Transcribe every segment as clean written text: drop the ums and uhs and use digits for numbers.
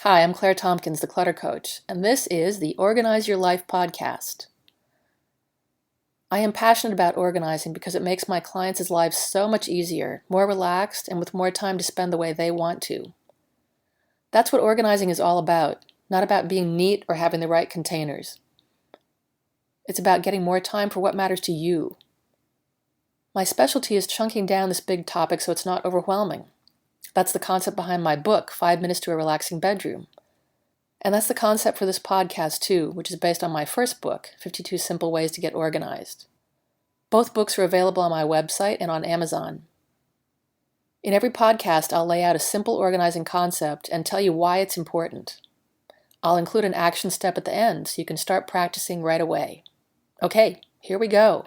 Hi, I'm Claire Tompkins, the Clutter Coach, and this is the Organize Your Life podcast. I am passionate about organizing because it makes my clients' lives so much easier, more relaxed, and with more time to spend the way they want to. That's what organizing is all about, not about being neat or having the right containers. It's about getting more time for what matters to you. My specialty is chunking down this big topic so it's not overwhelming. That's the concept behind my book, 5 Minutes to a Relaxing Bedroom. And that's the concept for this podcast too, which is based on my first book, 52 Simple Ways to Get Organized. Both books are available on my website and on Amazon. In every podcast, I'll lay out a simple organizing concept and tell you why it's important. I'll include an action step at the end so you can start practicing right away. Okay, here we go.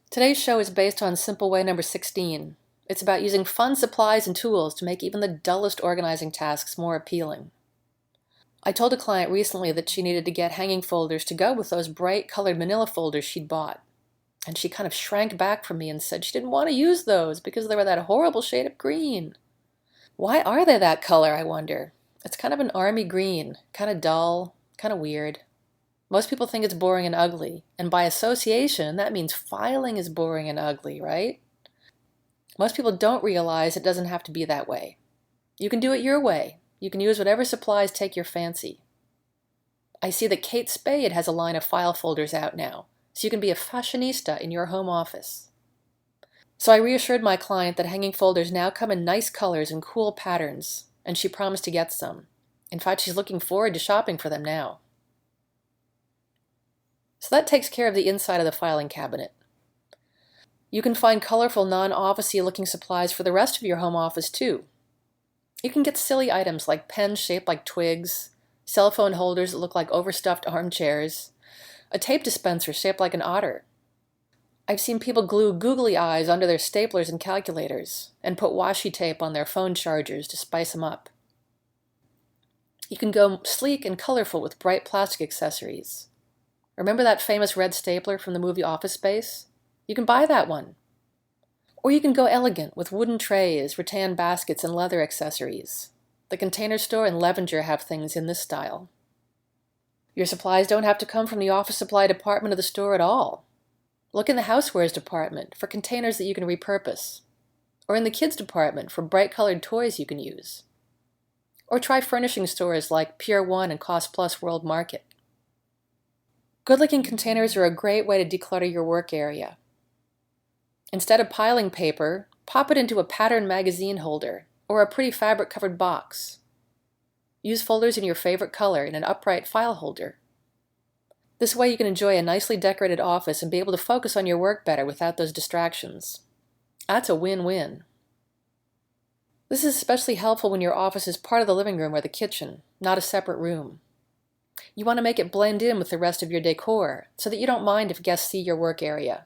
Today's show is based on simple way number 16. It's about using fun supplies and tools to make even the dullest organizing tasks more appealing. I told a client recently that she needed to get hanging folders to go with those bright colored manila folders she'd bought. And she kind of shrank back from me and said she didn't want to use those because they were that horrible shade of green. Why are they that color, I wonder? It's kind of an army green, kind of dull, kind of weird. Most people think it's boring and ugly, and by association, that means filing is boring and ugly, right? Most people don't realize it doesn't have to be that way. You can do it your way. You can use whatever supplies take your fancy. I see that Kate Spade has a line of file folders out now, so you can be a fashionista in your home office. So I reassured my client that hanging folders now come in nice colors and cool patterns, and she promised to get some. In fact, she's looking forward to shopping for them now. So that takes care of the inside of the filing cabinet. You can find colorful, non-office-y looking supplies for the rest of your home office too. You can get silly items like pens shaped like twigs, cell phone holders that look like overstuffed armchairs, a tape dispenser shaped like an otter. I've seen people glue googly eyes onto their staplers and calculators, and put washi tape on their phone chargers to spice them up. You can go sleek and colorful with bright plastic accessories. Remember that famous red stapler from the movie Office Space? You can buy that one. Or you can go elegant with wooden trays, rattan baskets, and leather accessories. The Container Store and Levenger have things in this style. Your supplies don't have to come from the office supply department of the store at all. Look in the housewares department for containers that you can repurpose. Or in the kids department for bright colored toys you can use. Or try furnishing stores like Pier 1 and Cost Plus World Market. Good-looking containers are a great way to declutter your work area. Instead of piling paper, pop it into a patterned magazine holder or a pretty fabric-covered box. Use folders in your favorite color in an upright file holder. This way you can enjoy a nicely decorated office and be able to focus on your work better without those distractions. That's a win-win. This is especially helpful when your office is part of the living room or the kitchen, not a separate room. You want to make it blend in with the rest of your decor so that you don't mind if guests see your work area.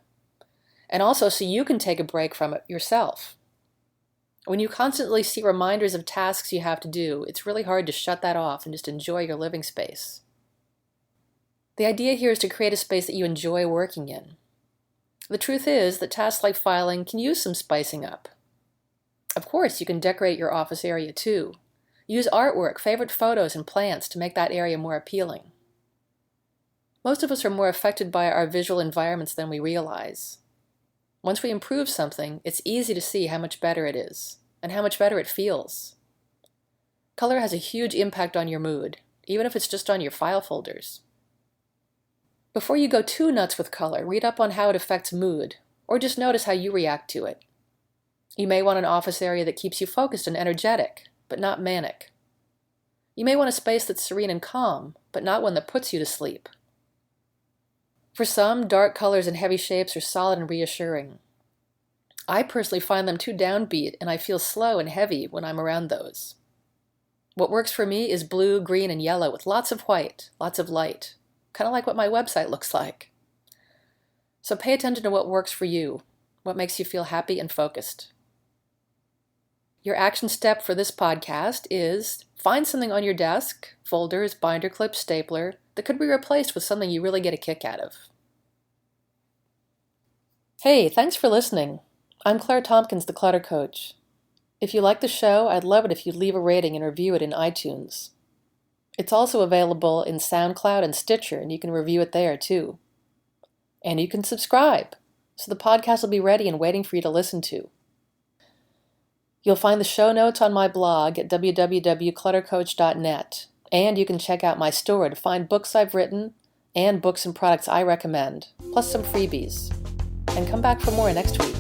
And also so you can take a break from it yourself. When you constantly see reminders of tasks you have to do, it's really hard to shut that off and just enjoy your living space. The idea here is to create a space that you enjoy working in. The truth is that tasks like filing can use some spicing up. Of course, you can decorate your office area too. Use artwork, favorite photos, and plants to make that area more appealing. Most of us are more affected by our visual environments than we realize. Once we improve something, it's easy to see how much better it is, and how much better it feels. Color has a huge impact on your mood, even if it's just on your file folders. Before you go too nuts with color, read up on how it affects mood, or just notice how you react to it. You may want an office area that keeps you focused and energetic, but not manic. You may want a space that's serene and calm, but not one that puts you to sleep. For some, dark colors and heavy shapes are solid and reassuring. I personally find them too downbeat, and I feel slow and heavy when I'm around those. What works for me is blue, green, and yellow with lots of white, lots of light, kind of like what my website looks like. So pay attention to what works for you, what makes you feel happy and focused. Your action step for this podcast is find something on your desk, folders, binder clips, stapler, that could be replaced with something you really get a kick out of. Hey, thanks for listening. I'm Claire Tompkins, the Clutter Coach. If you like the show, I'd love it if you'd leave a rating and review it in iTunes. It's also available in SoundCloud and Stitcher, and you can review it there too. And you can subscribe, so the podcast will be ready and waiting for you to listen to. You'll find the show notes on my blog at www.cluttercoach.net, and you can check out my store to find books I've written and books and products I recommend, plus some freebies. And come back for more next week.